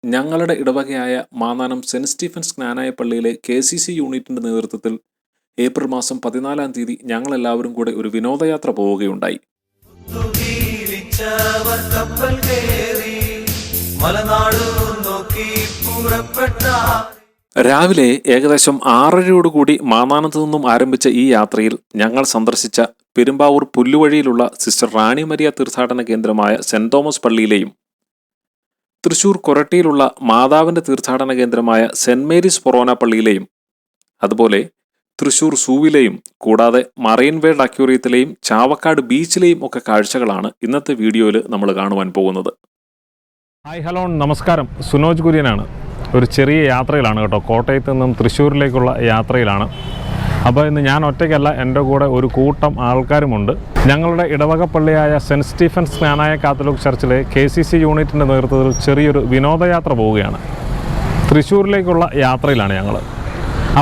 ഞങ്ങളുടെ ഇടവകയായ Mannanam saint Stephen's ജ്ഞാനായ പള്ളിയിലെ KCC യൂണിറ്റിന്റെ നേതൃത്വത്തിൽ ഏപ്രിൽ മാസം 14-ാം തീയതി ഞങ്ങളെല്ലാവരും കൂടെ ഒരു വിനോദയാത്ര പോവുകയുണ്ടായി. രാവിലെ ഏകദേശം 6:30യോടുകൂടി മാന്നാനത്ത് നിന്നും ആരംഭിച്ച ഈ യാത്രയിൽ ഞങ്ങൾ സന്ദർശിച്ച പെരുമ്പാവൂർ പുല്ലുവഴിയിലുള്ള സിസ്റ്റർ റാണി മരിയ തീർത്ഥാടന കേന്ദ്രമായ സെന്റ് തോമസ് പള്ളിയിലെയും തൃശൂർ കൊരട്ടിയിലുള്ള മാതാവിന്റെ തീർത്ഥാടന കേന്ദ്രമായ സെന്റ് മേരീസ് ഫൊറോന പള്ളിയിലെയും അതുപോലെ തൃശൂർ സൂവിലെയും കൂടാതെ മറൈൻ വേൾഡ് അക്വേറിയത്തിലെയും ചാവക്കാട് ബീച്ചിലെയും ഒക്കെ കാഴ്ചകളാണ് ഇന്നത്തെ വീഡിയോയിൽ നമ്മൾ കാണുവാൻ പോകുന്നത്. ഹായ് ഹലോ നമസ്കാരം, സുനോജ് കുര്യനാണ്. ഒരു ചെറിയ യാത്രയിലാണ് കേട്ടോ, കോട്ടയത്ത് നിന്നും തൃശ്ശൂരിലേക്കുള്ള യാത്രയിലാണ്. അപ്പോൾ ഇന്ന് ഞാൻ ഒറ്റയ്ക്കല്ല, എൻ്റെ കൂടെ ഒരു കൂട്ടം ആൾക്കാരുമുണ്ട്. ഞങ്ങളുടെ ഇടവക പള്ളിയായ സെൻറ്റ് സ്റ്റീഫൻസ് ജ്ഞാനായ കാത്തലിക് ചർച്ചിലെ KCC യൂണിറ്റിൻ്റെ നേതൃത്വത്തിൽ ചെറിയൊരു വിനോദയാത്ര പോവുകയാണ്. തൃശ്ശൂരിലേക്കുള്ള യാത്രയിലാണ് ഞങ്ങൾ.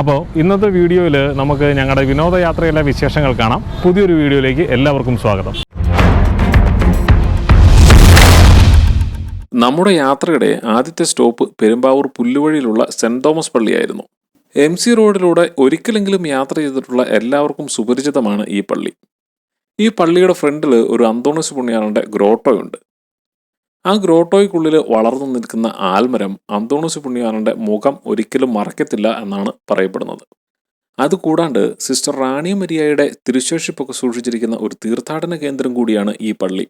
അപ്പോൾ ഇന്നത്തെ വീഡിയോയിൽ നമുക്ക് ഞങ്ങളുടെ വിനോദയാത്രയിലെ വിശേഷങ്ങൾ കാണാം. പുതിയൊരു വീഡിയോയിലേക്ക് എല്ലാവർക്കും സ്വാഗതം. നമ്മുടെ യാത്രയുടെ ആദ്യത്തെ സ്റ്റോപ്പ് പെരുമ്പാവൂർ പുല്ലുവഴിയിലുള്ള സെന്റ് തോമസ് പള്ളിയായിരുന്നു. MC റോഡിലൂടെ ഒരിക്കലെങ്കിലും യാത്ര ചെയ്തിട്ടുള്ള എല്ലാവർക്കും സുപരിചിതമാണ് ഈ പള്ളി. ഈ പള്ളിയുടെ ഫ്രണ്ടിൽ ഒരു അന്തോണീസ് പുണ്യാളന്റെ ഗ്രോട്ടോയുണ്ട്. ആ ഗ്രോട്ടോയ്ക്കുള്ളിൽ വളർന്നു നിൽക്കുന്ന ആൽമരം അന്തോണീസ് പുണ്യാളന്റെ മുഖം ഒരിക്കലും മറക്കത്തില്ല എന്നാണ് പറയപ്പെടുന്നത്. അതുകൂടാണ്ട് സിസ്റ്റർ റാണി മരിയയുടെ തിരുശേഷിപ്പൊക്കെ സൂക്ഷിച്ചിരിക്കുന്ന ഒരു തീർത്ഥാടന കേന്ദ്രം കൂടിയാണ് ഈ പള്ളി.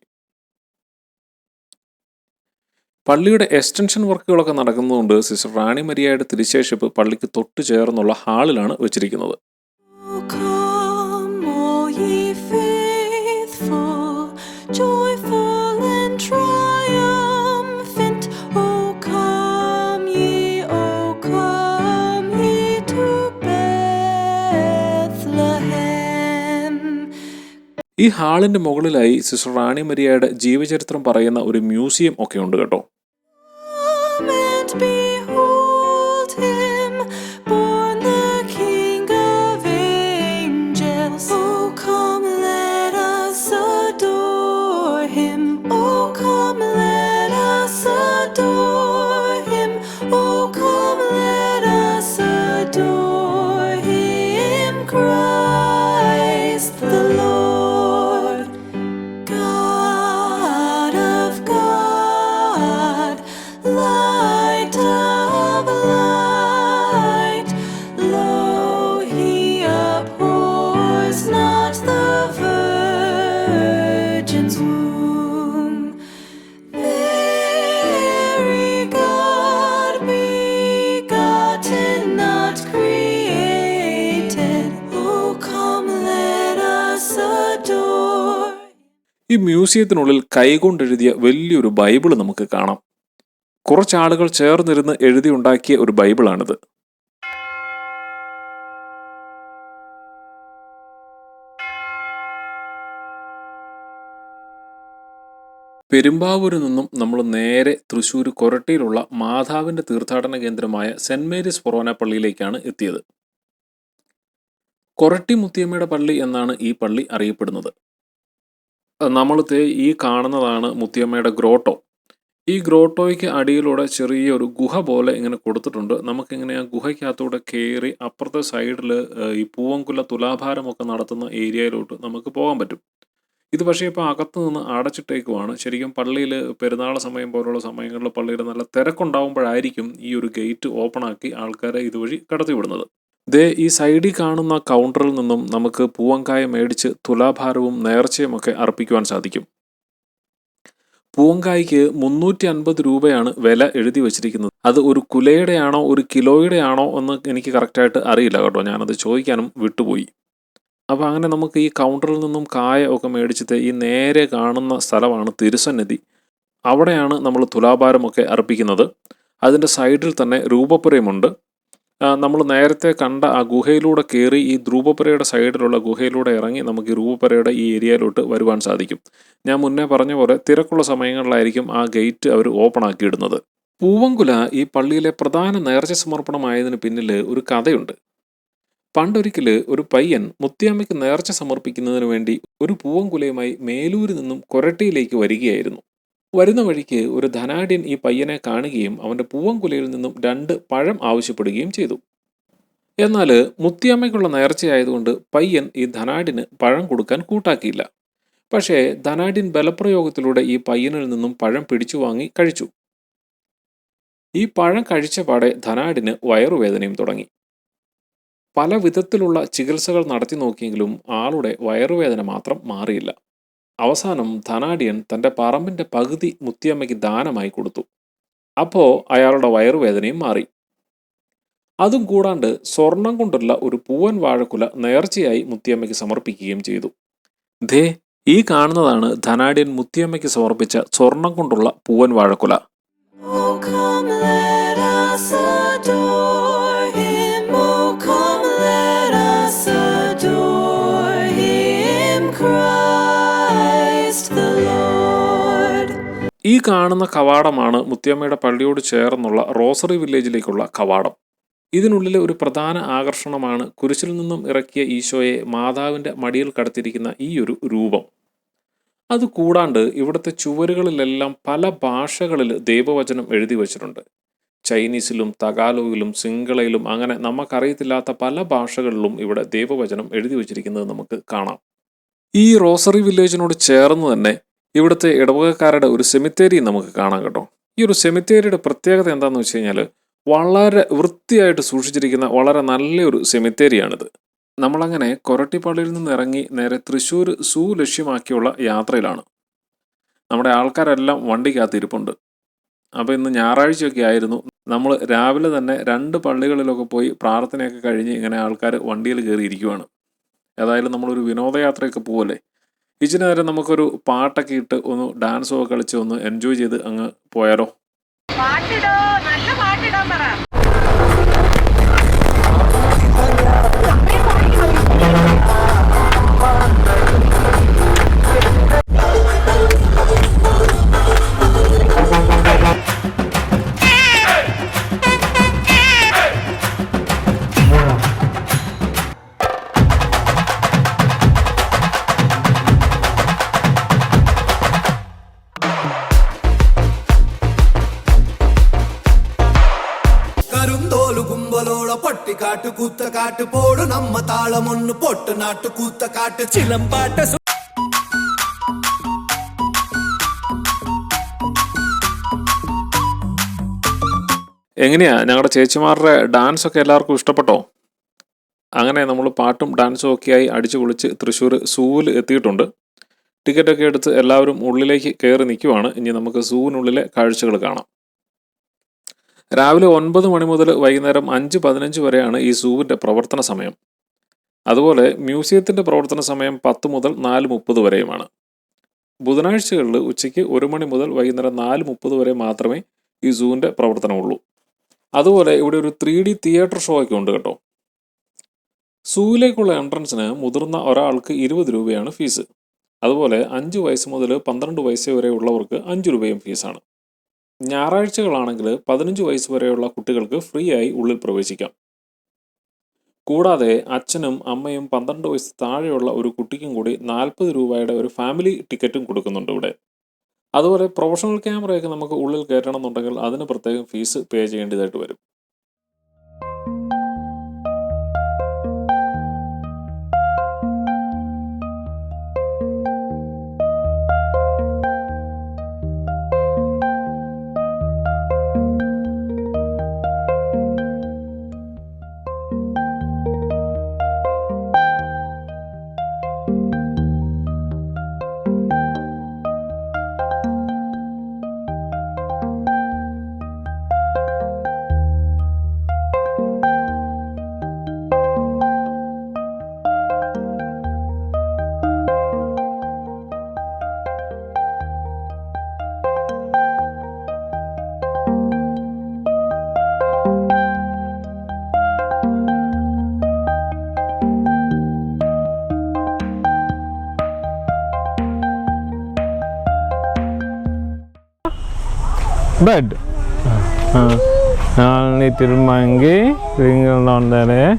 പള്ളിയുടെ എക്സ്റ്റൻഷൻ വർക്കുകളൊക്കെ നടക്കുന്നതുകൊണ്ട് സിസ്റ്റർ റാണി മരിയയുടെ തിരുശേഷിപ്പ് പള്ളിക്ക് തൊട്ടു ചേർന്നുള്ള ഹാളിലാണ് വെച്ചിരിക്കുന്നത്. ഈ ഹാളിന്റെ മുകളിലായി സിസ്റ്റർ റാണി മരിയയുടെ ജീവചരിത്രം പറയുന്ന ഒരു മ്യൂസിയം ഒക്കെ ഉണ്ട് കേട്ടോ. ഈ മ്യൂസിയത്തിനുള്ളിൽ കൈകൊണ്ടെഴുതിയ വലിയൊരു ബൈബിള് നമുക്ക് കാണാം. കുറച്ചാളുകൾ ചേർന്നിരുന്ന് എഴുതിയുണ്ടാക്കിയ ഒരു ബൈബിളാണിത്. പെരുമ്പാവൂരിൽ നിന്നും നമ്മൾ നേരെ തൃശ്ശൂർ കൊരട്ടിയിലുള്ള മാതാവിന്റെ തീർത്ഥാടന കേന്ദ്രമായ സെന്റ് മേരീസ് ഫൊറോന പള്ളിയിലേക്കാണ് എത്തിയത്. കൊരട്ടി മുത്തിയമ്മയുടെ പള്ളി എന്നാണ് ഈ പള്ളി അറിയപ്പെടുന്നത്. നമ്മളിത് ഈ കാണുന്നതാണ് മുത്തിയമ്മയുടെ ഗ്രോട്ടോ. ഈ ഗ്രോട്ടോയ്ക്ക് അടിയിലൂടെ ചെറിയൊരു ഗുഹ പോലെ ഇങ്ങനെ കൊടുത്തിട്ടുണ്ട്. നമുക്കിങ്ങനെ ആ ഗുഹയ്ക്കകത്തൂടെ കയറി അപ്പുറത്തെ സൈഡിൽ ഈ പൂവൻകുല തുലാഭാരമൊക്കെ നടത്തുന്ന ഏരിയയിലോട്ട് നമുക്ക് പോകാൻ പറ്റും. ഇത് പക്ഷേ ഇപ്പോൾ അകത്ത് നിന്ന് അടച്ചിട്ടേക്കുവാണ്. ശരിക്കും പള്ളിയിൽ പെരുന്നാൾ സമയം പോലുള്ള സമയങ്ങളിൽ പള്ളിയിൽ നല്ല തിരക്കുണ്ടാവുമ്പോഴായിരിക്കും ഈ ഒരു ഗേറ്റ് ഓപ്പൺ ആക്കി ആൾക്കാരെ ഇതുവഴി കടത്തിവിടുന്നത്. ഈ സൈഡിൽ കാണുന്ന കൗണ്ടറിൽ നിന്നും നമുക്ക് പൂവങ്കായ മേടിച്ച് തുലാഭാരവും നേർച്ചയുമൊക്കെ അർപ്പിക്കുവാൻ സാധിക്കും. പൂവങ്കായ്ക്ക് 350 രൂപയാണ് വില എഴുതി വച്ചിരിക്കുന്നത്. അത് ഒരു കുലയുടെ ആണോ ഒരു കിലോയുടെ ആണോ എന്ന് എനിക്ക് കറക്റ്റായിട്ട് അറിയില്ല കേട്ടോ, ഞാനത് ചോദിക്കാനും വിട്ടുപോയി. അപ്പോൾ അങ്ങനെ നമുക്ക് ഈ കൗണ്ടറിൽ നിന്നും കായ ഒക്കെ മേടിച്ചിട്ട് ഈ നേരെ കാണുന്ന സ്ഥലമാണ് തിരുസന്നിധി. അവിടെയാണ് നമ്മൾ തുലാഭാരമൊക്കെ അർപ്പിക്കുന്നത്. അതിൻ്റെ സൈഡിൽ തന്നെ രൂപപ്പുരയുമുണ്ട്. നമ്മൾ നേരത്തെ കണ്ട ആ ഗുഹയിലൂടെ കയറി ഈ ധ്രുവപുരയുടെ സൈഡിലുള്ള ഗുഹയിലൂടെ ഇറങ്ങി നമുക്ക് ഈ രൂപപുരയുടെ ഈ ഏരിയയിലോട്ട് വരുവാൻ സാധിക്കും. ഞാൻ മുന്നേ പറഞ്ഞ പോലെ തിരക്കുള്ള സമയങ്ങളിലായിരിക്കും ആ ഗേറ്റ് അവർ ഓപ്പൺ ആക്കിയിടുന്നത്. പൂവൻകുല ഈ പള്ളിയിലെ പ്രധാന നേർച്ച സമർപ്പണമായതിന് പിന്നിൽ ഒരു കഥയുണ്ട്. പണ്ടൊരിക്കൽ ഒരു പയ്യൻ മുത്തിയമ്മയ്ക്ക് നേർച്ച സമർപ്പിക്കുന്നതിന് വേണ്ടി ഒരു പൂവൻകുലയുമായി മേലൂരിൽ നിന്നും കൊരട്ടിയിലേക്ക് വരികയായിരുന്നു. വരുന്ന വഴിക്ക് ഒരു ധനാഢ്യൻ ഈ പയ്യനെ കാണുകയും അവൻ്റെ പൂവൻകുലയിൽ നിന്നും 2 പഴം ആവശ്യപ്പെടുകയും ചെയ്തു. എന്നാൽ മുത്തിയമ്മയ്ക്കുള്ള നേർച്ചയായതുകൊണ്ട് പയ്യൻ ഈ ധനാഢ്യന് പഴം കൊടുക്കാൻ കൂട്ടാക്കിയില്ല. പക്ഷേ ധനാഢ്യൻ ബലപ്രയോഗത്തിലൂടെ ഈ പയ്യനിൽ നിന്നും പഴം പിടിച്ചു വാങ്ങി കഴിച്ചു. ഈ പഴം കഴിച്ച പാടെ ധനാഢ്യന് വയറുവേദനയും തുടങ്ങി. പല വിധത്തിലുള്ള ചികിത്സകൾ നടത്തി നോക്കിയെങ്കിലും ആളുടെ വയറുവേദന മാത്രം മാറിയില്ല. അവസാനം ധനാഢ്യൻ തൻ്റെ പറമ്പിൻ്റെ പകുതി മുത്തിയമ്മയ്ക്ക് ദാനമായി കൊടുത്തു. അപ്പോൾ അയാളുടെ വയറുവേദനയും മാറി. അതും കൂടാണ്ട് സ്വർണം കൊണ്ടുള്ള ഒരു പൂവൻ വാഴക്കുല നേർച്ചയായി മുത്തിയമ്മയ്ക്ക് സമർപ്പിക്കുകയും ചെയ്തു. ദേ, ഈ കാണുന്നതാണ് ധനാഢ്യൻ മുത്തിയമ്മയ്ക്ക് സമർപ്പിച്ച സ്വർണം കൊണ്ടുള്ള പൂവൻ വാഴക്കുല. Oh, come let us adore him. Oh, come let us adore him, Christ the Lord. ഈ കാണുന്ന കവാടമാണ് മുത്തിയമ്മയുടെ പള്ളിയോട് ചേർന്നുള്ള റോസറി വില്ലേജിലേക്കുള്ള കവാടം. ഇതിനുള്ളിലെ ഒരു പ്രധാന ആകർഷണമാണ് കുരിശിൽ നിന്നും ഇറക്കിയ ഈശോയെ മാതാവിൻ്റെ മടിയിൽ കടത്തിയിരിക്കുന്ന ഈ ഒരു രൂപം. അതുകൂടാണ്ട് ഇവിടുത്തെ ചുവരുകളിലെല്ലാം പല ഭാഷകളിൽ ദൈവവചനം എഴുതി വച്ചിട്ടുണ്ട്. ചൈനീസിലും തഗാലോഗിലും സിംഗളയിലും അങ്ങനെ നമുക്കറിയത്തില്ലാത്ത പല ഭാഷകളിലും ഇവിടെ ദൈവവചനം എഴുതി വച്ചിരിക്കുന്നത് നമുക്ക് കാണാം. ഈ റോസറി വില്ലേജിനോട് ചേർന്ന് തന്നെ ഇവിടുത്തെ ഇടവകക്കാരുടെ ഒരു സെമിത്തേരി നമുക്ക് കാണാം കേട്ടോ. ഈ ഒരു സെമിത്തേരിയുടെ പ്രത്യേകത എന്താണെന്ന് വെച്ച് കഴിഞ്ഞാൽ വളരെ വൃത്തിയായിട്ട് സൂക്ഷിച്ചിരിക്കുന്ന വളരെ നല്ലൊരു സെമിത്തേരിയാണിത്. നമ്മളങ്ങനെ കൊരട്ടിപ്പള്ളിയിൽ നിന്ന് ഇറങ്ങി നേരെ തൃശ്ശൂർ സൂ ലക്ഷ്യമാക്കിയുള്ള യാത്രയിലാണ്. നമ്മുടെ ആൾക്കാരെല്ലാം വണ്ടിക്കകത്ത് ഇരിപ്പുണ്ട്. അപ്പോൾ ഇന്ന് ഞായറാഴ്ചയൊക്കെ ആയിരുന്നു. നമ്മൾ രാവിലെ തന്നെ 2 പള്ളികളിലൊക്കെ പോയി പ്രാർത്ഥനയൊക്കെ കഴിഞ്ഞ് ഇങ്ങനെ ആൾക്കാർ വണ്ടിയിൽ കയറി ഇരിക്കുവാണ്. ഏതായാലും നമ്മളൊരു വിനോദയാത്രയൊക്കെ പോവല്ലേ, ഇച്ചിരി നേരം നമുക്കൊരു പാട്ടൊക്കെ ഇട്ട് ഒന്ന് ഡാൻസൊക്കെ കളിച്ച് ഒന്ന് എൻജോയ് ചെയ്ത് അങ്ങ് പോയാലോ. കരുന്തോലു കുമ്പലോള പൊട്ടിക്കാട്ട് കൂത്തക്കാട്ട് പോടു നമ്മ താളമൊന്ന് പൊട്ട് നാട്ട് കൂത്തക്കാട്ട് ചിലമ്പാട്ട്. എങ്ങനെയാ ഞങ്ങളുടെ ചേച്ചിമാരുടെ ഡാൻസ് ഒക്കെ എല്ലാവർക്കും ഇഷ്ടപ്പെട്ടോ? അങ്ങനെ നമ്മൾ പാട്ടും ഡാൻസും ഒക്കെയായി അടിച്ചു പൊളിച്ച് തൃശ്ശൂർ സൂവിൽ എത്തിയിട്ടുണ്ട്. ടിക്കറ്റൊക്കെ എടുത്ത് എല്ലാവരും ഉള്ളിലേക്ക് കയറി നിൽക്കുവാണ്. ഇനി നമുക്ക് സൂവിനുള്ളിലെ കാഴ്ചകൾ കാണാം. രാവിലെ 9 മണി മുതൽ വൈകുന്നേരം 5:15 വരെയാണ് ഈ സൂവിൻ്റെ പ്രവർത്തന സമയം. അതുപോലെ മ്യൂസിയത്തിൻ്റെ പ്രവർത്തന സമയം 10 മുതൽ 4:30 വരെയുമാണ്. ബുധനാഴ്ചകളിൽ ഉച്ചയ്ക്ക് 1 മണി മുതൽ വൈകുന്നേരം 4:30 വരെ മാത്രമേ ഈ സൂവിൻ്റെ പ്രവർത്തനമുള്ളൂ. അതുപോലെ ഇവിടെ ഒരു 3D തിയേറ്റർ ഷോ ഒക്കെ ഉണ്ട് കേട്ടോ. സൂവിലേക്കുള്ള എൻട്രൻസിന് മുതിർന്ന ഒരാൾക്ക് 20 രൂപയാണ് ഫീസ്. അതുപോലെ 5 വയസ്സ് മുതൽ 12 വയസ്സ് വരെ ഉള്ളവർക്ക് 5 രൂപയും ഫീസാണ്. ഞായറാഴ്ചകളാണെങ്കിൽ 15 വയസ്സ് വരെയുള്ള കുട്ടികൾക്ക് ഫ്രീ ആയി ഉള്ളിൽ പ്രവേശിക്കാം. കൂടാതെ അച്ഛനും അമ്മയും 12 വയസ്സ് താഴെയുള്ള ഒരു കുട്ടിക്കും കൂടി 40 രൂപയുടെ ഒരു ഫാമിലി ടിക്കറ്റും കൊടുക്കുന്നുണ്ട് ഇവിടെ. അതുപോലെ പ്രൊഫഷണൽ ക്യാമറയൊക്കെ നമുക്ക് ഉള്ളിൽ കയറ്റണം എന്നുണ്ടെങ്കിൽ അതിന് പ്രത്യേകം ഫീസ് പേ ചെയ്യേണ്ടതായിട്ട് വരും. Bed. Little monkey, ring on there.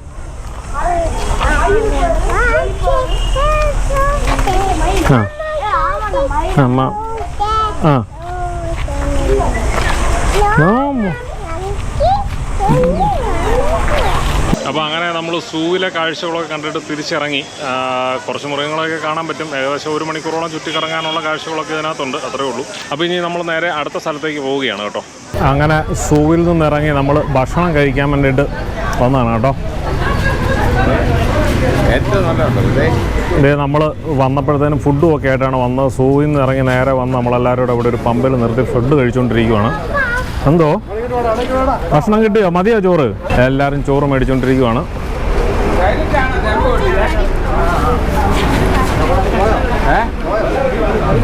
അപ്പോൾ അങ്ങനെ നമ്മൾ സൂവിലെ കാഴ്ചകളൊക്കെ കണ്ടിട്ട് തിരിച്ചിറങ്ങി. കുറച്ച് മൃഗങ്ങളൊക്കെ കാണാൻ പറ്റും. ഏകദേശം 1 മണിക്കൂറോളം ചുറ്റിക്കറങ്ങാനുള്ള കാഴ്ചകളൊക്കെ ഇതിനകത്തുണ്ട്. അത്രേ ഉള്ളൂ. അപ്പോൾ ഇനി നമ്മൾ നേരെ അടുത്ത സ്ഥലത്തേക്ക് പോവുകയാണ് കേട്ടോ. അങ്ങനെ സൂവിൽ നിന്നിറങ്ങി നമ്മൾ ഭക്ഷണം കഴിക്കാൻ വേണ്ടിയിട്ട് വന്നതാണ് കേട്ടോ. ഇതേ നമ്മൾ വന്നപ്പോഴത്തേനും ഫുഡും ഒക്കെ ആയിട്ടാണ് വന്നത്. സൂവിൽ നിന്ന് ഇറങ്ങി നേരെ വന്ന് നമ്മളെല്ലാവരും കൂടെ ഇവിടെ ഒരു പമ്പിൽ നിർത്തി ഫുഡ് കഴിച്ചുകൊണ്ടിരിക്കുകയാണ്. എന്തോ ഭക്ഷണം കിട്ടിയോ? മതിയോ ചോറ്? എല്ലാവരും ചോറ് മേടിച്ചുകൊണ്ടിരിക്കുകയാണ്.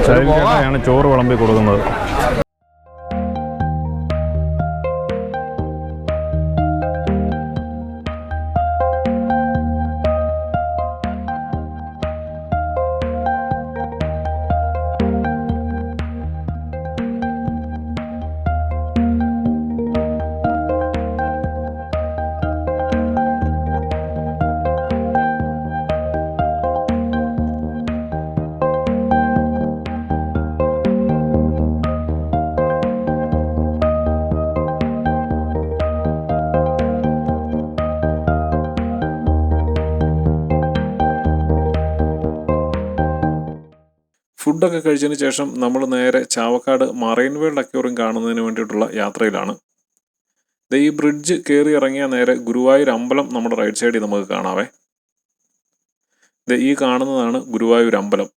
ചേട്ടയാണ് ചോറ് വിളമ്പി കൊടുക്കുന്നത്. ഫുഡൊക്കെ കഴിച്ചതിന് ശേഷം നമ്മൾ നേരെ ചാവക്കാട് മറൈൻ വേൾഡ് അക്വേറിയം കാണുന്നതിന് വേണ്ടിയിട്ടുള്ള യാത്രയിലാണ്. ഈ ബ്രിഡ്ജ് കയറി ഇറങ്ങിയ നേരെ ഗുരുവായൂർ അമ്പലം നമ്മുടെ റൈറ്റ് സൈഡിൽ നമുക്ക് കാണാവേ. ഈ കാണുന്നതാണ് ഗുരുവായൂർ അമ്പലം.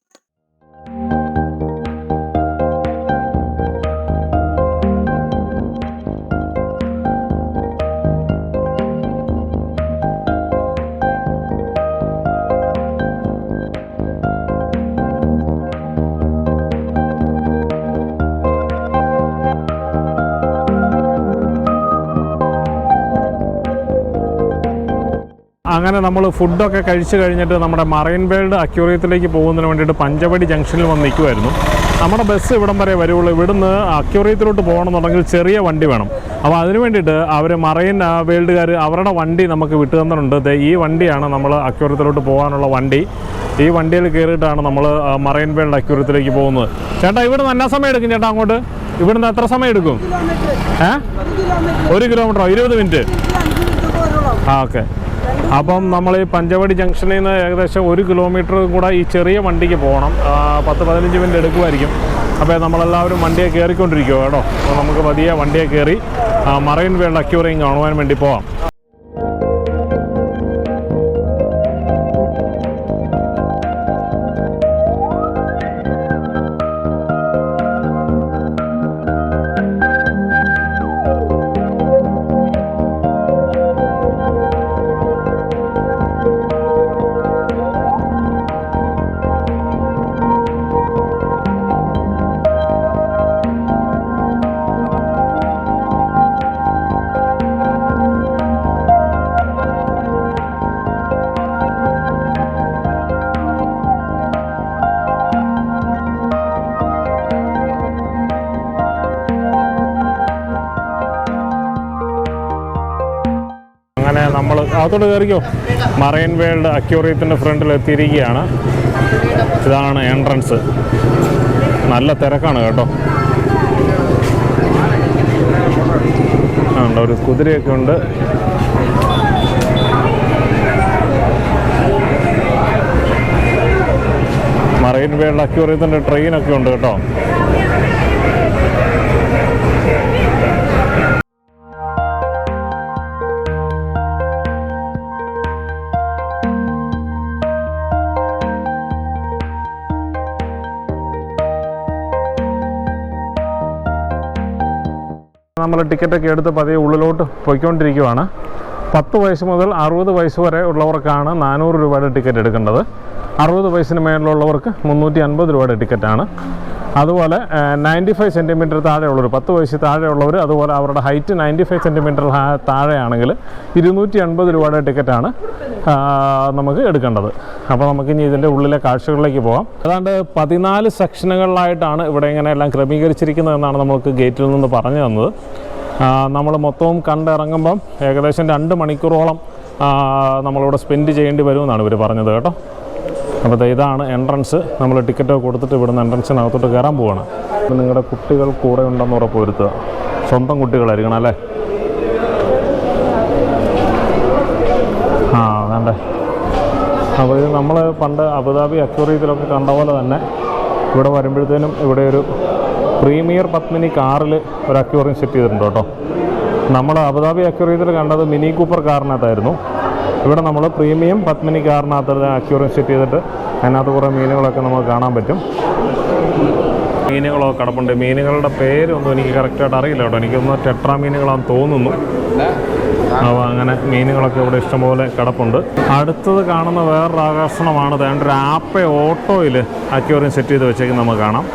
അങ്ങനെ നമ്മൾ ഫുഡൊക്കെ കഴിച്ച് കഴിഞ്ഞിട്ട് നമ്മുടെ മറൈൻ വേൾഡ് അക്വേറിയത്തിലേക്ക് പോകുന്നതിന് വേണ്ടിയിട്ട് പഞ്ചവടി ജംഗ്ഷനിൽ വന്ന് നിൽക്കുമായിരുന്നു. നമ്മുടെ ബസ് ഇവിടം വരെ വരുള്ളൂ. ഇവിടുന്ന് അക്വേറിയത്തിലോട്ട് പോകണമെന്നുണ്ടെങ്കിൽ ചെറിയ വണ്ടി വേണം. അപ്പോൾ അതിന് വേണ്ടിയിട്ട് അവർ മറൈൻ വേൾഡുകാർ അവരുടെ വണ്ടി നമുക്ക് വിട്ടു തന്നിട്ടുണ്ട്. ഈ വണ്ടിയാണ് നമ്മൾ അക്വേറിയത്തിലോട്ട് പോകാനുള്ള വണ്ടി. ഈ വണ്ടിയിൽ കയറിയിട്ടാണ് നമ്മൾ മറൈൻ വേൾഡ് അക്വേറിയത്തിലേക്ക് പോകുന്നത്. ചേട്ടാ ഇവിടുന്ന് എന്നാ സമയം എടുക്കും ചേട്ടാ അങ്ങോട്ട്? ഇവിടുന്ന് എത്ര സമയം എടുക്കും? 1 കിലോമീറ്ററോ? 20 മിനിറ്റ്? ഓക്കെ. അപ്പം നമ്മൾ ഈ പഞ്ചവടി ജംഗ്ഷനിൽ നിന്ന് ഏകദേശം 1 കിലോമീറ്റർ കൂടെ ഈ ചെറിയ വണ്ടിക്ക് പോകണം. 10-15 മിനിറ്റ് എടുക്കുമായിരിക്കും. അപ്പോൾ നമ്മളെല്ലാവരും വണ്ടിയെ കയറിക്കൊണ്ടിരിക്കുക കേട്ടോ. അപ്പോൾ നമുക്ക് പതിയെ വണ്ടിയെ കയറി മറൈൻ വേൾഡ് അക്വേറിയം കാണുവാൻ വേണ്ടി പോവാം. അങ്ങനെ നമ്മൾ അകത്തോട്ട് കയറിക്കോ. മറൈൻ വേൾഡ് അക്വേറിയത്തിൻ്റെ ഫ്രണ്ടിൽ എത്തിയിരിക്കുകയാണ്. ഇതാണ് എൻട്രൻസ്. നല്ല തിരക്കാണ് കേട്ടോ. ഉണ്ട്, ഒരു കുതിരയൊക്കെ ഉണ്ട്. മറൈൻ വേൾഡ് അക്വേറിയത്തിൻ്റെ ട്രെയിനൊക്കെ ഉണ്ട് കേട്ടോ. നമ്മൾ ടിക്കറ്റൊക്കെ എടുത്ത് പതിയെ ഉള്ളിലോട്ട് പോയിക്കൊണ്ടിരിക്കുകയാണ്. 10 വയസ്സ് മുതൽ 60 വയസ്സ് വരെ ഉള്ളവർക്കാണ് 400 രൂപയുടെ ടിക്കറ്റ് എടുക്കേണ്ടത്. 60 വയസ്സിന് മേലുള്ളവർക്ക് 350 രൂപയുടെ ടിക്കറ്റാണ്. അതുപോലെ 95 സെൻറ്റിമീറ്റർ താഴെയുള്ളവർ, 10 വയസ്സ് താഴെയുള്ളവർ, അതുപോലെ അവരുടെ ഹൈറ്റ് 95 സെൻറ്റിമീറ്റർ താഴെയാണെങ്കിൽ 280 രൂപയുടെ ടിക്കറ്റാണ് നമുക്ക് എടുക്കേണ്ടത്. അപ്പോൾ നമുക്കിനി ഇതിൻ്റെ ഉള്ളിലെ കാഴ്ചകളിലേക്ക് പോകാം. ഏതാണ്ട് 14 സെക്ഷനുകളിലായിട്ടാണ് ഇവിടെ ഇങ്ങനെ എല്ലാം ക്രമീകരിച്ചിരിക്കുന്നതെന്നാണ് നമുക്ക് ഗേറ്റിൽ നിന്ന് പറഞ്ഞു തന്നത്. നമ്മൾ മൊത്തവും കണ്ടിറങ്ങുമ്പം ഏകദേശം 2 മണിക്കൂറോളം നമ്മളിവിടെ സ്പെൻഡ് ചെയ്യേണ്ടി വരുമെന്നാണ് ഇവർ പറഞ്ഞത് കേട്ടോ. അപ്പോൾ ഇതാണ് എൻട്രൻസ്. നമ്മൾ ടിക്കറ്റ് കൊടുത്തിട്ട് ഇവിടുന്ന് എൻട്രൻസിനകത്തോട്ട് കയറാൻ പോവുകയാണ്. നിങ്ങളുടെ കുട്ടികൾ കൂടെ ഉണ്ടെന്ന് ഉറപ്പ് വരുത്തുക. സ്വന്തം കുട്ടികളായിരിക്കണം അല്ലേ? ആ വേണ്ടേ. അപ്പോൾ ഇത് നമ്മൾ പണ്ട് അബുദാബി അക്വേറിയത്തിലൊക്കെ കണ്ട പോലെ തന്നെ ഇവിടെ വരുമ്പോഴത്തേനും ഇവിടെ ഒരു പ്രീമിയർ പത്മിനി കാറിൽ ഒരു അക്വേറിയം സെറ്റ് ചെയ്തിട്ടുണ്ട് കേട്ടോ. നമ്മൾ അബുദാബി അക്വേറിയത്തിൽ കണ്ടത് മിനി കൂപ്പർ കാറിനകത്തായിരുന്നു. ഇവിടെ നമ്മൾ പ്രീമിയം പത്മിനി കാറിനകത്ത് അക്വേറിയം സെറ്റ് ചെയ്തിട്ട് അതിനകത്ത് കുറേ മീനുകളൊക്കെ നമുക്ക് കാണാൻ പറ്റും. മീനുകളൊക്കെ കിടപ്പുണ്ട്. മീനുകളുടെ പേരൊന്നും എനിക്ക് കറക്റ്റായിട്ട് അറിയില്ല കേട്ടോ. എനിക്കൊന്ന് ടെട്രാ മീനുകളാണെന്ന് തോന്നുന്നു. അപ്പോൾ അങ്ങനെ മീനുകളൊക്കെ ഇവിടെ ഇഷ്ടംപോലെ കിടപ്പുണ്ട്. അടുത്തത് കാണുന്ന വേറൊരു ആകർഷണമാണ് വേണ്ട ഒരു ആപ്പ ഓട്ടോയിൽ അക്വേറിയം സെറ്റ് ചെയ്ത് വെച്ചേക്കുന്നത് നമുക്ക് കാണാം.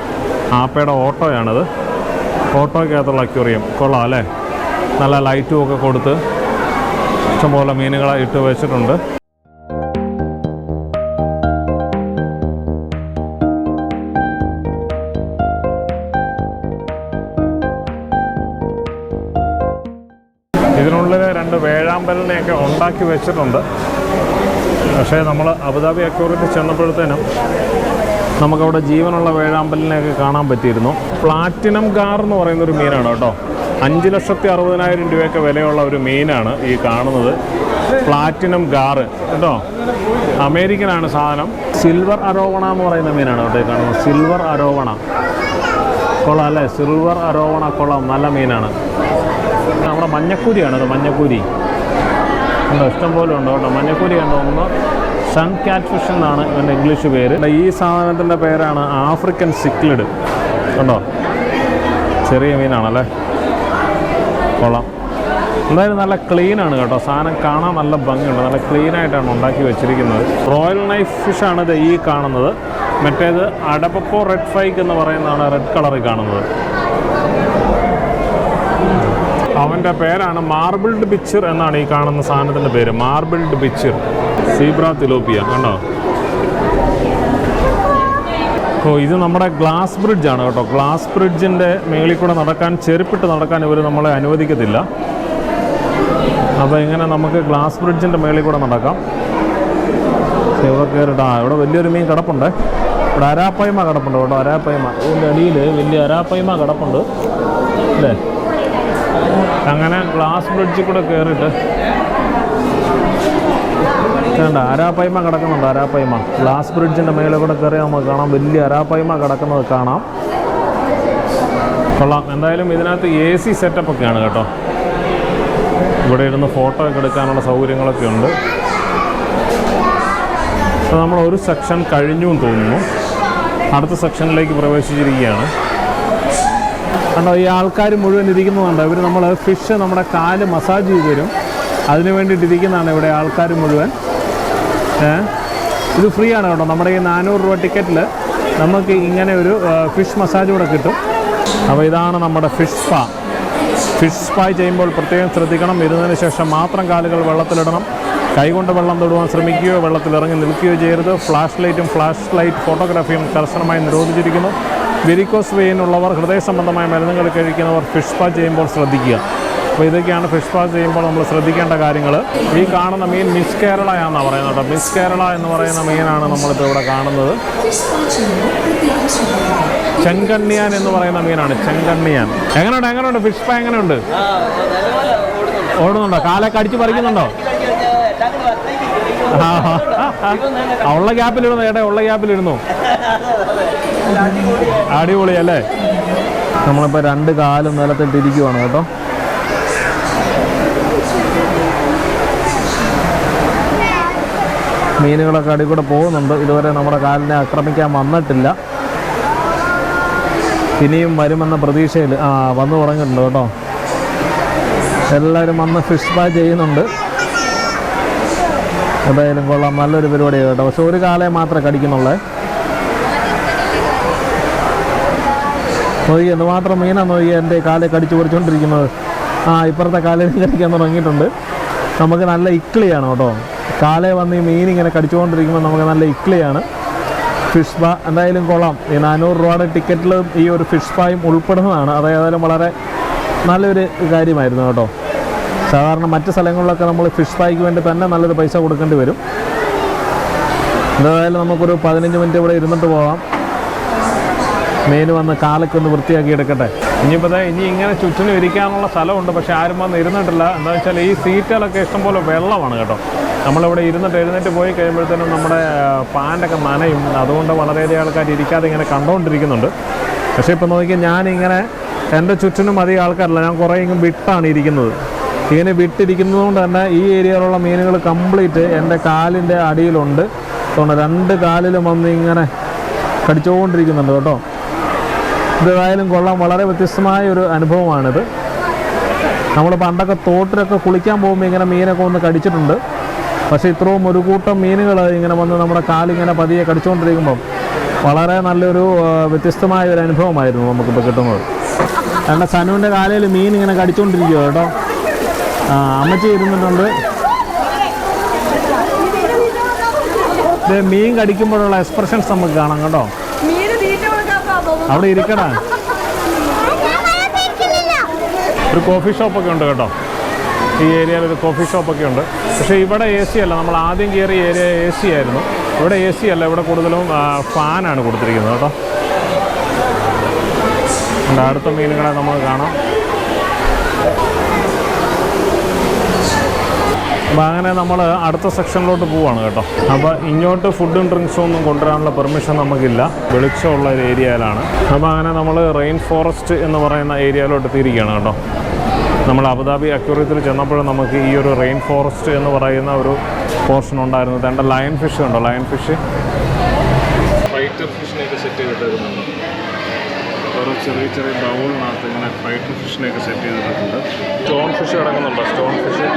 ആപ്പയുടെ ഓട്ടോയാണിത്. ഓട്ടോയ്ക്കകത്തുള്ള അക്വേറിയം കൊള്ളാം അല്ലേ? നല്ല ലൈറ്റും ഒക്കെ കൊടുത്ത് ഇഷ്ടംപോലെ മീനുകളെ ഇട്ട് വെച്ചിട്ടുണ്ട്. ഇതിനുള്ളിൽ 2 വേഴാമ്പലിനെയൊക്കെ ഉണ്ടാക്കി വെച്ചിട്ടുണ്ട്. പക്ഷേ നമ്മൾ അബുദാബി അക്വേറിയത്തിൽ ചെന്നപ്പോഴത്തേനും നമുക്കവിടെ ജീവനുള്ള വേഴാമ്പലിനെയൊക്കെ കാണാൻ പറ്റിയിരുന്നു. പ്ലാറ്റിനം ഗാർ എന്ന് പറയുന്നൊരു മീനാണ് കേട്ടോ. 5,60,000 രൂപയൊക്കെ വിലയുള്ള ഒരു മീനാണ് ഈ കാണുന്നത്. പ്ലാറ്റിനം ഗാർ കേട്ടോ. അമേരിക്കനാണ് സാധനം. സിൽവർ അരോവണ എന്ന് പറയുന്ന മീനാണ് കേട്ടോ ഈ കാണുന്നത്. സിൽവർ അരോവണ കൊള്ളാം അല്ലേ? സിൽവർ അരോവണ കൊള്ളാം, നല്ല മീനാണ്. നമ്മുടെ മഞ്ഞക്കൂരിയാണ് അത്. മഞ്ഞക്കൂരി ഉണ്ടോ? ഇഷ്ടംപോലെ ഉണ്ട് കേട്ടോ. മഞ്ഞക്കൂരി കണ്ടോ. ഒന്ന് സൺ ക്യാറ്റ് ഫിഷ് എന്നാണ് ഇതിൻ്റെ ഇംഗ്ലീഷ് പേര്. ഈ സാധനത്തിൻ്റെ പേരാണ് ആഫ്രിക്കൻ സിക്ലിഡ് കണ്ടോ. ചെറിയ മീനാണല്ലേ, കൊള്ളാം. എന്തായാലും നല്ല ക്ലീനാണ് കേട്ടോ. സാധനം കാണാൻ നല്ല ഭംഗിയുണ്ട്. നല്ല ക്ലീനായിട്ടാണ് ഉണ്ടാക്കി വെച്ചിരിക്കുന്നത്. റോയൽ നൈഫ് ഫിഷാണ് ഇത് ഈ കാണുന്നത്. മറ്റേത് അടപ്പപ്പോ റെഡ് ഫൈക്ക് എന്ന് പറയുന്നതാണ് റെഡ് കളറിൽ കാണുന്നത്. അവൻ്റെ പേരാണ് മാർബിൾഡ് ബിച്ചർ എന്നാണ് ഈ കാണുന്ന സാധനത്തിൻ്റെ പേര്. മാർബിൾഡ് ബിച്ചർ സീബ്ര തിലോപ്പിയ കണ്ടോ. ഓ, ഇത് നമ്മുടെ ഗ്ലാസ് ബ്രിഡ്ജാണ് കേട്ടോ. ഗ്ലാസ് ബ്രിഡ്ജിൻ്റെ മേളിൽ കൂടെ നടക്കാൻ, ചെരുപ്പിട്ട് നടക്കാൻ ഇവർ നമ്മളെ അനുവദിക്കത്തില്ല. അപ്പോൾ ഇങ്ങനെ നമുക്ക് ഗ്ലാസ് ബ്രിഡ്ജിൻ്റെ മേളിൽ കൂടെ നടക്കാം. ഇവിടെ കയറിട്ടാ. ഇവിടെ വലിയൊരു മീൻ കിടപ്പുണ്ട്. ഇവിടെ അരാപ്പയ്മ കിടപ്പുണ്ട് കേട്ടോ. അരാപ്പയ്മ ഇതിൻ്റെ അടിയിൽ വലിയ അരാപ്പയ്മ കിടപ്പുണ്ട് അല്ലേ. അങ്ങനെ ഗ്ലാസ് ബ്രിഡ്ജിൽ കൂടെ കയറിയിട്ട് വേണ്ട അരാപ്പയ്മ കിടക്കുന്നുണ്ട്. അരാപ്പയ്മ ഗ്ലാസ് ബ്രിഡ്ജിൻ്റെ മേലെ കൂടെ കയറി നമുക്ക് കാണാം. വലിയ അരാപ്പയ്മ കിടക്കുന്നത് കാണാം. കൊള്ളാം. എന്തായാലും ഇതിനകത്ത് AC സെറ്റപ്പൊക്കെയാണ് കേട്ടോ. ഇവിടെ ഇരുന്ന് ഫോട്ടോ ഒക്കെ എടുക്കാനുള്ള സൗകര്യങ്ങളൊക്കെ ഉണ്ട്. അപ്പോൾ നമ്മൾ ഒരു സെക്ഷൻ കഴിഞ്ഞു എന്ന് തോന്നുന്നു. അടുത്ത സെക്ഷനിലേക്ക് പ്രവേശിച്ചിരിക്കുകയാണ്. കണ്ടോ, ഈ ആൾക്കാർ മുഴുവൻ ഇരിക്കുന്നതുണ്ട്. ഇവർ നമ്മൾ ഫിഷ് നമ്മുടെ കാല് മസാജ് ചെയ്ത് തരും. അതിന് വേണ്ടിയിട്ട് ഇരിക്കുന്നതാണ് ഇവിടെ ആൾക്കാർ മുഴുവൻ. ഇത് ഫ്രീ ആണ് കേട്ടോ. നമ്മുടെ ഈ 400 രൂപ ടിക്കറ്റിൽ നമുക്ക് ഇങ്ങനെ ഒരു ഫിഷ് മസാജ് കൂടെ കിട്ടും. അപ്പോൾ ഇതാണ് നമ്മുടെ ഫിഷ് സ്പാ. ഫിഷ് സ്പാ ചെയ്യുമ്പോൾ പ്രത്യേകം ശ്രദ്ധിക്കണം. ഇരുന്നതിന് ശേഷം മാത്രം കാലുകൾ വെള്ളത്തിലിടണം. കൈകൊണ്ട് വെള്ളം തൊടുവാൻ ശ്രമിക്കുകയോ വെള്ളത്തിലിറങ്ങി നിൽക്കുകയോ ചെയ്യരുത്. ഫ്ലാഷ് ലൈറ്റ് ഫോട്ടോഗ്രാഫിയും കർശനമായി നിരോധിച്ചിരിക്കുന്നു. വെരിക്കോസ് വെയിൻ ഉള്ളവർ, ഹൃദയ സംബന്ധമായ മരുന്നുകൾ കഴിക്കുന്നവർ ഫിഷ് സ്പാ ചെയ്യുമ്പോൾ ശ്രദ്ധിക്കുക. അപ്പോൾ ഇതൊക്കെയാണ് ഫിഷ് സ്പാ ചെയ്യുമ്പോൾ നമ്മൾ ശ്രദ്ധിക്കേണ്ട കാര്യങ്ങൾ. ഈ കാണുന്ന മീൻ മിസ് കേരളയാണെന്നാണ് പറയുന്നത് കേട്ടോ. മിസ് കേരള എന്ന് പറയുന്ന മീനാണ് നമ്മളിപ്പോൾ ഇവിടെ കാണുന്നത്. ചെങ്കണ്ണിയാൻ എന്ന് പറയുന്ന മീനാണ്. ചെങ്കണ്ണിയാൻ. എങ്ങനെയുണ്ട് ഫിഷ് സ്പാ? എങ്ങനെയുണ്ട്? ഓടുന്നുണ്ടോ? കാലൊക്കെ അടിച്ച് പറിക്കുന്നുണ്ടോ? ഉള്ള ഗ്യാപ്പിലിരുന്നു ചേട്ടാ, ഉള്ള ഗ്യാപ്പിലിരുന്നു. അടിപൊളിയല്ലേ? നമ്മളിപ്പോൾ 2 കാലും നിലത്തിട്ടിരിക്കുവാണ് കേട്ടോ. മീനുകളൊക്കെ അടികൂടെ പോകുന്നുണ്ട്. ഇതുവരെ നമ്മുടെ കാലിനെ ആക്രമിക്കാൻ വന്നിട്ടില്ല. ഇനിയും വരുമെന്ന പ്രതീക്ഷയിൽ വന്നു തുടങ്ങിയിട്ടുണ്ട് കേട്ടോ. എല്ലാവരും വന്ന് ഫിഷ് സ്പാ ചെയ്യുന്നുണ്ട്. എന്തായാലും കൊള്ളാം, നല്ലൊരു പരിപാടിയാണ് കേട്ടോ. പക്ഷെ ഒരു കാലേ മാത്രമേ കടിക്കുന്നുള്ളേ. നോക്കി എന്തുമാത്രം മീനാണ് നോക്കി എൻ്റെ കാലെ കടിച്ചു പറിച്ചുകൊണ്ടിരിക്കുന്നത്. ഇപ്പുറത്തെ കാലിൽ കടിക്കാൻ തുടങ്ങിയിട്ടുണ്ട്. നമുക്ക് നല്ല ഇക്ലിയാണ് കേട്ടോ. കാലേ വന്ന് ഈ മീൻ ഇങ്ങനെ കടിച്ചുകൊണ്ടിരിക്കുമ്പോൾ നമുക്ക് നല്ല ഇക്ലിയാണ്. ഫിഷ് സ്പാ എന്തായാലും കൊള്ളാം. ഈ 400 രൂപയുടെ ടിക്കറ്റിൽ ഈ ഒരു ഫിഷ് സ്പായും ഉൾപ്പെടുന്നതാണ്. അതായത് വളരെ നല്ലൊരു കാര്യമായിരുന്നു കേട്ടോ. സാധാരണ മറ്റ് സ്ഥലങ്ങളിലൊക്കെ നമ്മൾ ഫിഷ് സ്പായ്ക്ക് വേണ്ടി തന്നെ നല്ലൊരു പൈസ കൊടുക്കേണ്ടി വരും. എന്തായാലും നമുക്കൊരു 15 മിനിറ്റ് ഇവിടെ ഇരുന്നിട്ട് പോകാം. മീൻ വന്ന് കാലൊക്കെ ഒന്ന് വൃത്തിയാക്കി എടുക്കട്ടെ. ഇനിയിപ്പോൾ ഇനി ഇങ്ങനെ ചുറ്റിനും ഇരിക്കാനുള്ള സ്ഥലമുണ്ട്, പക്ഷേ ആരും വന്ന് ഇരുന്നിട്ടില്ല. എന്താ വെച്ചാൽ ഈ സീറ്റുകളൊക്കെ ഇഷ്ടംപോലെ വെള്ളമാണ് കേട്ടോ. നമ്മളിവിടെ എഴുന്നേറ്റ് പോയി കഴിയുമ്പോഴത്തേനും നമ്മുടെ പാൻ്റൊക്കെ നനയും. അതുകൊണ്ട് വളരെയധികം ആൾക്കാർ ഇരിക്കാതെ ഇങ്ങനെ കണ്ടുകൊണ്ടിരിക്കുന്നുണ്ട്. പക്ഷേ ഇപ്പോൾ നോക്കിയാൽ ഞാനിങ്ങനെ എൻ്റെ ചുറ്റിനും അധികം ആൾക്കാരില്ല, ഞാൻ കുറേ ഇങ്ങ് വിട്ടാണ് ഇരിക്കുന്നത്. ഇങ്ങനെ വിട്ടിരിക്കുന്നത് കൊണ്ട് തന്നെ ഈ ഏരിയയിലുള്ള മീനുകൾ കംപ്ലീറ്റ് എൻ്റെ കാലിൻ്റെ അടിയിലുണ്ട്. അതുകൊണ്ട് 2 കാലിലും വന്ന് ഇങ്ങനെ കടിച്ചുകൊണ്ടിരിക്കുന്നുണ്ട് കേട്ടോ. ഇതായാലും കൊള്ളാം, വളരെ വ്യത്യസ്തമായ ഒരു അനുഭവമാണിത്. നമ്മൾ പണ്ടൊക്കെ തോട്ടിലൊക്കെ കുളിക്കാൻ പോകുമ്പോൾ ഇങ്ങനെ മീനൊക്കെ ഒന്ന് കടിച്ചിട്ടുണ്ട്. പക്ഷേ ഇത്രയും ഒരു കൂട്ടം മീനുകൾ ഇങ്ങനെ വന്ന് നമ്മുടെ കാലിങ്ങനെ പതിയെ കടിച്ചുകൊണ്ടിരിക്കുമ്പം വളരെ നല്ലൊരു വ്യത്യസ്തമായ ഒരു അനുഭവമായിരുന്നു നമുക്കിപ്പോൾ കിട്ടുന്നത്. കാരണം സനുവിൻ്റെ കാലയിൽ മീൻ ഇങ്ങനെ കടിച്ചുകൊണ്ടിരിക്കുക കേട്ടോ. അമ്മച്ചി ഇരുന്നിട്ടുണ്ട്. ഇത് മീൻ കടിക്കുമ്പോഴുള്ള എക്സ്പ്രഷൻസ് നമുക്ക് കാണാം കേട്ടോ. അവിടെ ഇരിക്കടാ. ഒരു കോഫി ഷോപ്പൊക്കെ ഉണ്ട് കേട്ടോ. ഈ ഏരിയയിൽ ഒരു കോഫി ഷോപ്പൊക്കെ ഉണ്ട്. പക്ഷേ ഇവിടെ AC അല്ല, നമ്മൾ ആദ്യം കയറിയ ഏരിയ AC ആയിരുന്നു. ഇവിടെ AC അല്ല, ഇവിടെ കൂടുതലും ഫാനാണ് കൊടുത്തിരിക്കുന്നത് കേട്ടോ. അടുത്ത മീനുകളെ നമുക്ക് കാണാം. അപ്പോൾ അങ്ങനെ നമ്മൾ അടുത്ത സെക്ഷനിലോട്ട് പോവുകയാണ് കേട്ടോ. അപ്പോൾ ഇങ്ങോട്ട് ഫുഡും ഡ്രിങ്ക്സും ഒന്നും കൊണ്ടുവരാനുള്ള പെർമിഷൻ നമുക്കില്ല, വെളിച്ചമുള്ള ഒരു ഏരിയയിലാണ്. അപ്പോൾ അങ്ങനെ നമ്മൾ റെയിൻ ഫോറസ്റ്റ് എന്ന് പറയുന്ന ഏരിയയിലോട്ട് എത്തിയിരിക്കുകയാണ് കേട്ടോ. നമ്മൾ അബുദാബി അക്വേറിയത്തിൽ ചെന്നപ്പോഴും നമുക്ക് ഈ ഒരു റെയിൻ ഫോറസ്റ്റ് എന്ന് പറയുന്ന ഒരു പോർഷൻ ഉണ്ടായിരുന്നു. രണ്ട് ലയൺ ഫിഷ് ഉണ്ടോ, ലയൺ ഫിഷ്, ഫൈറ്റർ ഫിഷിനെയൊക്കെ സെറ്റ് ചെയ്തിട്ടുണ്ട്. ഓരോ ചെറിയ ബൗളിനകത്ത് ഇങ്ങനെ ഫൈറ്റർ ഫിഷിനെയൊക്കെ സെറ്റ് ചെയ്തിട്ടുണ്ട്. സ്റ്റോൺ ഫിഷ് കിടക്കുന്നുണ്ടോ, സ്റ്റോൺ ഫിഷ്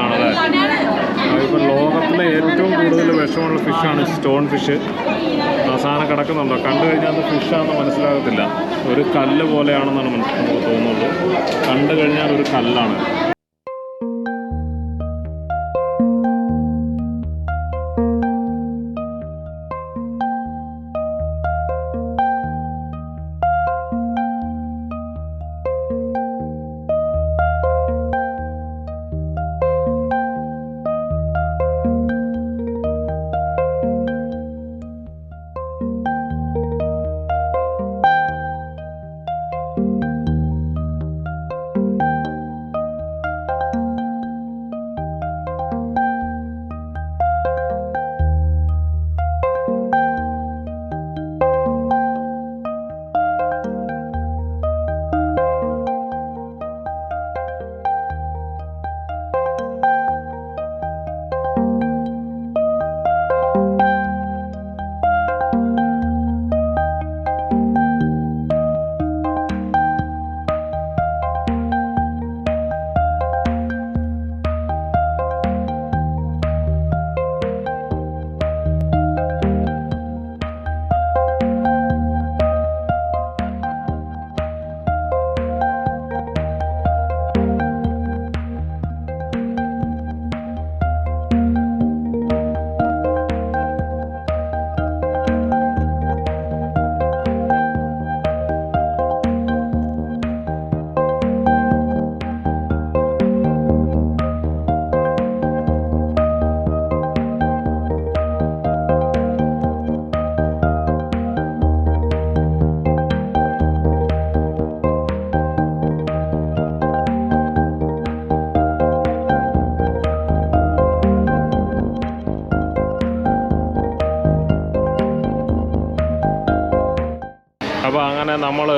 ആണല്ലേ. ഇപ്പം ലോകത്തിലെ ഏറ്റവും കൂടുതൽ വിഷമുള്ള ഫിഷാണ് സ്റ്റോൺ ഫിഷ്. സാധനം കിടക്കുന്നുണ്ടോ, കണ്ടു കഴിഞ്ഞാൽ അത് ഫിഷാണെന്ന് മനസ്സിലാകത്തില്ല. ഒരു കല്ല് പോലെയാണെന്നാണ് നമുക്ക് തോന്നുന്നത്. കണ്ടു കഴിഞ്ഞാൽ ഒരു കല്ലാണ്. അപ്പോൾ അങ്ങനെ നമ്മൾ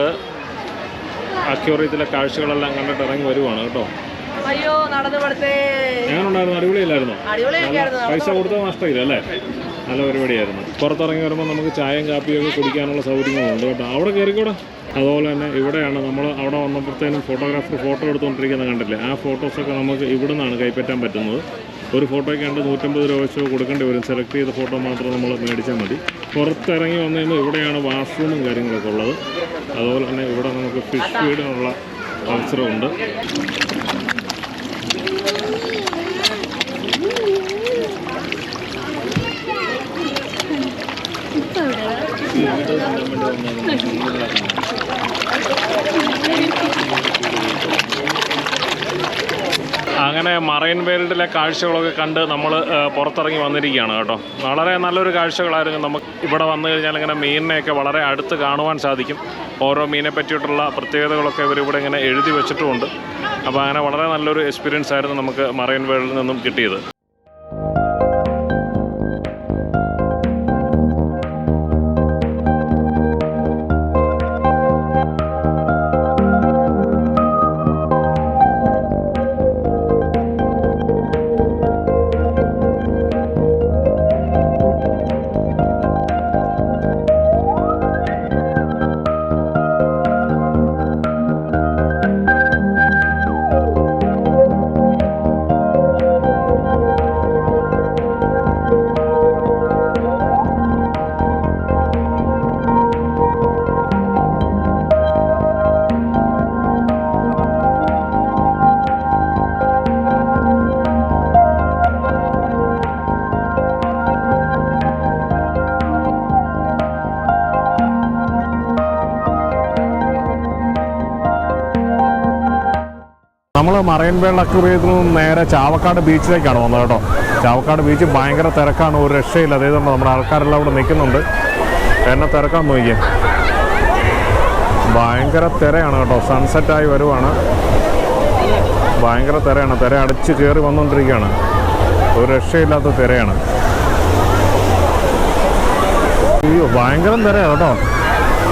അക്വേറിയത്തിലെ കാഴ്ചകളെല്ലാം കണ്ടിട്ട് ഇറങ്ങി വരുവാണ് കേട്ടോ. അയ്യോ നടന്നു പഠിത്തേ എങ്ങനെയുണ്ടായിരുന്നു, അടിപൊളിയില്ലായിരുന്നോ? പൈസ കൊടുത്തത് നഷ്ടമില്ല അല്ലേ, നല്ല പരിപാടിയായിരുന്നു. പുറത്തിറങ്ങി വരുമ്പോൾ നമുക്ക് ചായയും കാപ്പിയൊക്കെ കുടിക്കാനുള്ള സൗകര്യങ്ങളുണ്ട് കേട്ടോ. അവിടെ കയറിക്കൂടെ. അതുപോലെ തന്നെ ഇവിടെയാണ് നമ്മൾ അവിടെ വന്നപ്പോഴത്തേനും ഫോട്ടോഗ്രാഫർ ഫോട്ടോ എടുത്തുകൊണ്ടിരിക്കുന്നത് കണ്ടില്ലേ. ആ ഫോട്ടോസൊക്കെ നമുക്ക് ഇവിടെ നിന്നാണ് കൈപ്പറ്റാൻ പറ്റുന്നത്. ഒരു ഫോട്ടോയ്ക്ക് 150 രൂപ വെച്ച് കൊടുക്കേണ്ടി വരും. സെലക്ട് ചെയ്ത ഫോട്ടോ മാത്രം നമ്മൾ മേടിച്ചാൽ മതി. പുറത്തിറങ്ങി വന്നു കഴിയുമ്പോൾ ഇവിടെയാണ് വാഷ്റൂമും കാര്യങ്ങളൊക്കെ ഉള്ളത്. അതുപോലെ തന്നെ ഇവിടെ നമുക്ക് ഫിഷ് ഫീഡിനുള്ള അവസരമുണ്ട്. അങ്ങനെ മറൈൻ വേൾഡിലെ കാഴ്ചകളൊക്കെ കണ്ട് നമ്മൾ പുറത്തിറങ്ങി വന്നിരിക്കുകയാണ് കേട്ടോ. വളരെ നല്ലൊരു കാഴ്ചകളായിരുന്നു. നമുക്ക് ഇവിടെ വന്നു കഴിഞ്ഞാൽ ഇങ്ങനെ മീനിനെയൊക്കെ വളരെ അടുത്ത് കാണുവാൻ സാധിക്കും. ഓരോ മീനെ പറ്റിയിട്ടുള്ള പ്രത്യേകതകളൊക്കെ ഇവരിവിടെ ഇങ്ങനെ എഴുതി വെച്ചിട്ടുമുണ്ട്. അപ്പോൾ അങ്ങനെ വളരെ നല്ലൊരു എക്സ്പീരിയൻസ് ആയിരുന്നു നമുക്ക് മറൈൻ വേൾഡിൽ നിന്നും കിട്ടിയത്. നമ്മൾ മറൈൻ വേൾഡ് അക്വേറിയത്തിൽ നിന്ന് നേരെ ചാവക്കാട് ബീച്ചിലേക്കാണ് വന്നത് കേട്ടോ. ചാവക്കാട് ബീച്ച് ഭയങ്കര തിരക്കാണ്, ഒരു രക്ഷയില്ല. അതേപോലെ നമ്മുടെ ആൾക്കാരെല്ലാം ഇവിടെ നിൽക്കുന്നുണ്ട്. എന്നെ തിരക്കാൻ നോക്കിയേ, ഭയങ്കര തിരയാണ് കേട്ടോ. സൺസെറ്റായി വരുവാണ്, ഭയങ്കര തിരയാണ്. തിര അടിച്ച് കയറി വന്നുകൊണ്ടിരിക്കുകയാണ്, ഒരു രക്ഷയില്ലാത്ത തിരയാണ്. അയ്യോ ഭയങ്കര തിരയാണ് കേട്ടോ,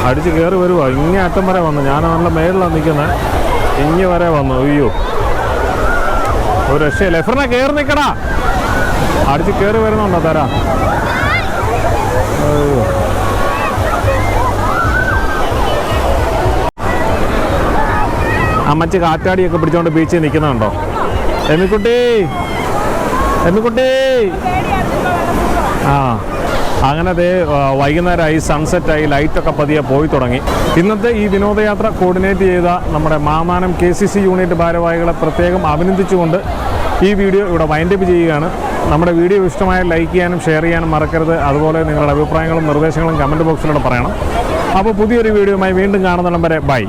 അടിച്ച് കയറി വരുവാ. ഇങ്ങേ അറ്റം വരെ വന്നു, ഞാൻ നല്ല മേളിലാണ് നിൽക്കുന്നത്, ഇങ്ങ് വരെ വന്നു. അയ്യോ ഒരു രക്ഷയില്ല. എഫറിനെ കയറി നിൽക്കടാ, അടിച്ച് കയറി വരുന്നുണ്ടോ തര. അയ്യോ അമ്മച്ചി കാറ്റാടിയൊക്കെ പിടിച്ചോണ്ട് ബീച്ചിൽ നിൽക്കുന്നുണ്ടോ. എമ്മിക്കുട്ടി, എമ്മിക്കുട്ടി. ആ അങ്ങനെ ദേ വൈകുന്നേരമായി, സൺസെറ്റായി, ലൈറ്റൊക്കെ പതിയെ പോയി തുടങ്ങി. ഇന്നത്തെ ഈ വിനോദയാത്ര കോർഡിനേറ്റ് ചെയ്ത നമ്മുടെ മാമാനം KCC യൂണിറ്റ് ഭാരവാഹികളെ പ്രത്യേകം അഭിനന്ദിച്ചുകൊണ്ട് ഈ വീഡിയോ ഇവിടെ വൈൻഡപ്പ് ചെയ്യുകയാണ്. നമ്മുടെ വീഡിയോ ഇഷ്ടമായ ലൈക്ക് ചെയ്യാനും ഷെയർ ചെയ്യാനും മറക്കരുത്. അതുപോലെ നിങ്ങളുടെ അഭിപ്രായങ്ങളും നിർദ്ദേശങ്ങളും കമൻറ്റ് ബോക്സിലൂടെ പറയണം. അപ്പോൾ പുതിയൊരു വീഡിയോയുമായി വീണ്ടും കാണുന്നിടം വരെ ബൈ.